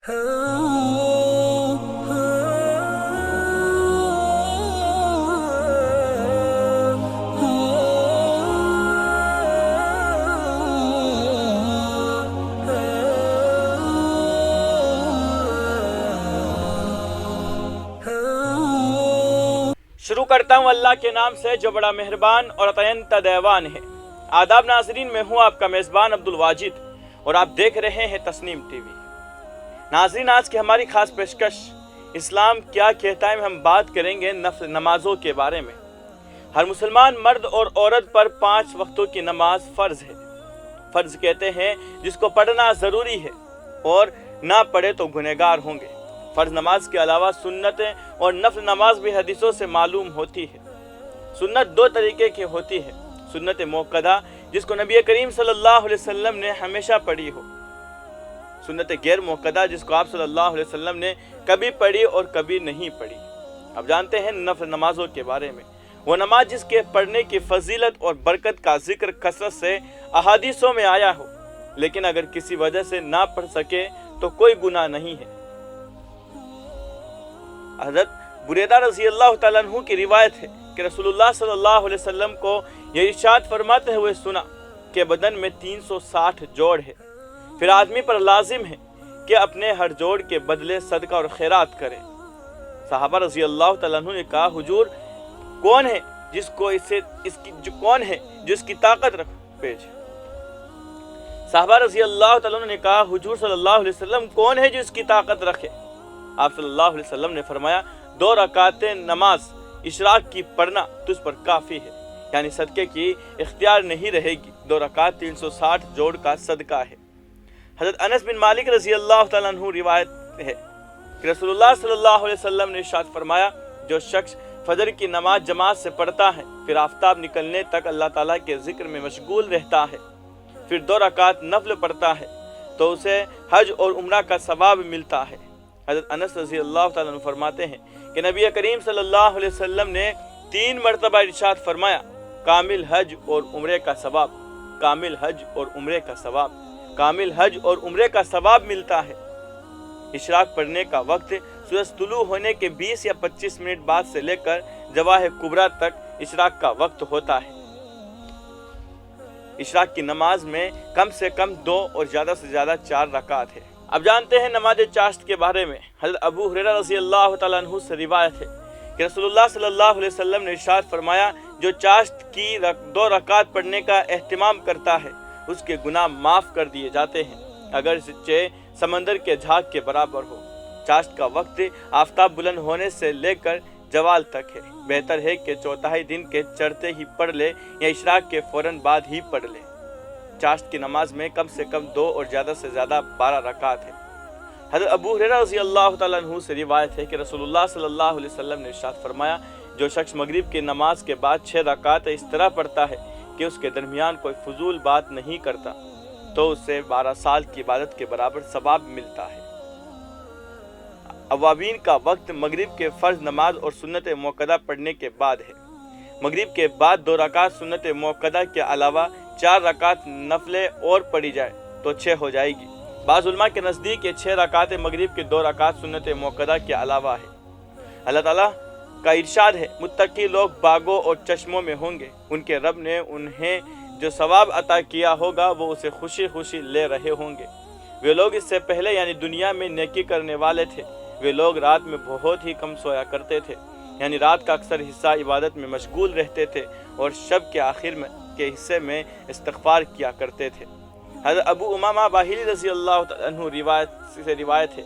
शुरू करता हूँ अल्लाह के नाम से जो बड़ा मेहरबान और अत्यंत दयावान है। आदाब नाजरीन, मैं हूँ आपका मेज़बान अब्दुल वाजिद और आप देख रहे हैं तस्नीम टीवी। नाजरीन, आज की हमारी खास पेशकश इस्लाम क्या कहता है में हम बात करेंगे नफल नमाजों के बारे में। हर मुसलमान मर्द और औरत पर 5 वक्तों की नमाज फ़र्ज़ है। फ़र्ज़ कहते हैं जिसको पढ़ना ज़रूरी है और ना पढ़े तो गुनहगार होंगे। फ़र्ज़ नमाज के अलावा सुन्नतें और नफल नमाज भी हदीसों से मालूम होती है। सुन्नत 2 तरीके की होती है। सुन्नत मुअक्कदा जिसको नबी करीम सल्लल्लाहु अलैहि वसल्लम ने हमेशा पढ़ी हो। सुन्नत गैर मुअक्कदा जिसको आप सल्लल्लाहु अलैहि वसल्लम ने कभी पढ़ी और कभी नहीं पढ़ी। अब जानते हैं नफल नमाजों के बारे में। वो नमाज जिसके पढ़ने की फजीलत और बरकत का जिक्र कसरत से अहादीसों में आया हो, लेकिन अगर किसी वजह से ना पढ़ सके तो कोई गुनाह नहीं है। हज़रत बुरैदा रज़ी अल्लाह तआला अन्हु की रिवायत है कि रसूलुल्लाह सल्लल्लाहु अलैहि वसल्लम को ये इरशाद फरमाते हुए सुना कि बदन में 360 जोड़ है, फिर आदमी पर लाजिम है कि अपने हर जोड़ के बदले सदका और खैरात करे। सहाबा रज़ी अल्लाह तआला अन्हु ने कहा, हुजूर कौन है जिसकी ताकत रख पेश। सहाबा रज़ी अल्लाह तआला अन्हु ने कहा, हुजूर सल्लल्लाहु अलैहि वसल्लम कौन है जो इसकी ताकत रखे। आप सल्लल्लाहु अलैहि वसल्लम ने फरमाया, 2 रकातें नमाज इशराक की पढ़ना तुझ पर काफ़ी है, यानी सदक़े की इख्तियार नहीं रहेगी। 2 रकात 360 जोड़ का सदका है। हज़रत अनस बिन मालिक रज़ी अल्लाह तआला अन्हु रिवायत है कि रसूलुल्लाह सल्लल्लाहु अलैहि वसल्लम ने इरशाद फरमाया, जो शख्स फजर की नमाज जमात से पढ़ता है, फिर आफताब निकलने तक अल्लाह ताला के जिक्र में मशगूल रहता है, फिर 2 रकात नफल पढ़ता है तो उसे हज और उम्रा का सवाब मिलता है। हज़रत अनस रज़ी अल्लाह तआला अन्हु फरमाते हैं कि नबी करीम सल्लल्लाहु अलैहि वसल्लम ने 3 मरतबा इरशाद फरमाया, कामिल हज और उम्रे का सवाब, कामिल हज और उम्रे का सवाब, कामिल हज और उम्रे का सवाब मिलता है। इशराक पढ़ने का वक्त सूरज तुलू होने के 20 या 25 मिनट बाद से लेकर जवाह कुबरा तक इशराक का वक्त होता है। इशराक की नमाज में कम से कम 2 और ज़्यादा से ज़्यादा 4 रकात है। अब जानते हैं नमाज चाश्त के बारे में। हज़रत अबू हुरैरा रज़ी अल्लाह तआला अन्हु से रिवायत है कि रसूलुल्लाह सल्लल्लाहु अलैहि वसल्लम ने इरशाद फरमाया, जो चाश्त की 2 रकात पढ़ने का एहतिमाम करता है उसके गुनाह माफ़ कर दिए जाते हैं, अगर इससे समंदर के झाग के बराबर हो। चाश्त का वक्त आफताब बुलंद होने से लेकर जवाल तक है। बेहतर है कि चौथाई दिन के चढ़ते ही पढ़ ले या इशराक के फ़ौरन बाद ही पढ़ ले। चाश्त की नमाज में कम से कम 2 और ज़्यादा से ज़्यादा 12 रकात है। हज़रत अबू हुरैरा रज़ी अल्लाह तआला अन्हु से रिवायत है कि रसूलुल्लाह सल्लल्लाहु अलैहि वसल्लम ने इरशाद फरमाया, जो शख्स मगरिब की नमाज के बाद 6 रकात इस तरह पढ़ता है कि उसके दरमियान कोई फजूल बात नहीं करता, तो उससे 12 साल की इबादत के बराबर सवाब मिलता है। अवाबीन का वक्त मगरिब के फ़र्ज नमाज और सुन्नत मुअक्कदा पढ़ने के बाद है। मगरिब के बाद 2 रकात सुन्नत मुअक्कदा के अलावा 4 रकात नफले और पढ़ी जाए तो 6 हो जाएगी। बाज़ उलमा के नज़दीक ये 6 रकात मगरिब के 2 रकात सुन्नत मुअक्कदा के अलावा है। अल्लाह ताला का इरशाद है, मुत्तकी लोग बागों और चश्मों में होंगे, उनके रब ने उन्हें जो सवाब अता किया होगा वो उसे खुशी खुशी ले रहे होंगे। वे लोग इससे पहले यानी दुनिया में नेकी करने वाले थे। वे लोग रात में बहुत ही कम सोया करते थे, यानी रात का अक्सर हिस्सा इबादत में मशगूल रहते थे और शब के आखिर में के हिस्से में इस्तिग़फ़ार किया करते थे। हज़रत अबू उमामा बाहिली रज़ी अल्लाह तआला अन्हु से रिवायत है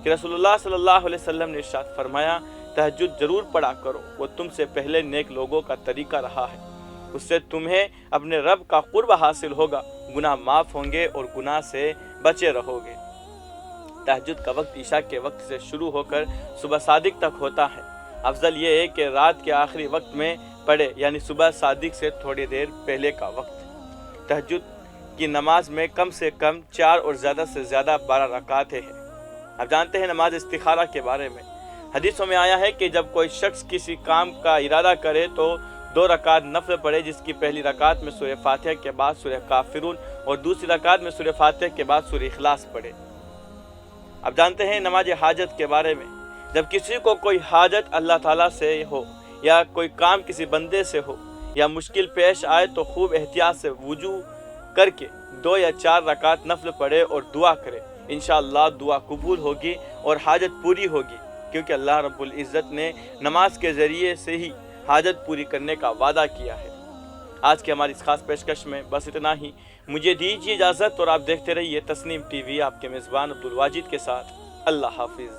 कि रसूलुल्लाह सल्लल्लाहु अलैहि वसल्लम ने इरशाद फरमाया, तहज्जुद जरूर पढ़ा करो, वो तुमसे पहले नेक लोगों का तरीका रहा है, उससे तुम्हें अपने रब का कुर्ब हासिल होगा, गुनाह माफ़ होंगे और गुनाह से बचे रहोगे। तहज्जुद का वक्त ईशा के वक्त से शुरू होकर सुबह सादिक तक होता है। अफजल ये है कि रात के आखिरी वक्त में पढ़े, यानी सुबह सादिक से थोड़ी देर पहले का वक्त। तहज्जुद की नमाज में कम से कम 4 और ज़्यादा से ज़्यादा 12 रकातें हैं। अब जानते हैं नमाज इस्तिखारा के बारे में। हदीसों में आया है कि जब कोई शख्स किसी काम का इरादा करे तो 2 रकात नफल पढ़े, जिसकी पहली रकात में सूरह फातिहा के बाद सूरह काफिरून और दूसरी रकात में सूरह फातिहा के बाद सूरह इखलास पढ़े। اب جانتے ہیں نماز حاجت کے بارے میں، جب کسی کو کوئی حاجت اللہ تعالیٰ سے ہو یا کوئی کام کسی بندے سے ہو یا مشکل پیش آئے تو خوب احتیاط سے وضو کر کے 2 یا 4 رکعت نفل پڑھے اور دعا کرے، انشاءاللہ دعا قبول ہوگی اور حاجت پوری ہوگی، کیونکہ اللہ رب العزت نے نماز کے ذریعے سے ہی حاجت پوری کرنے کا وعدہ کیا ہے۔ آج کی ہماری اس خاص پیشکش میں بس اتنا ہی، مجھے دیجیے اجازت اور آپ دیکھتے رہیے تسنیم ٹی وی، آپ کے میزبان عبدالواجد کے ساتھ۔ اللہ حافظ۔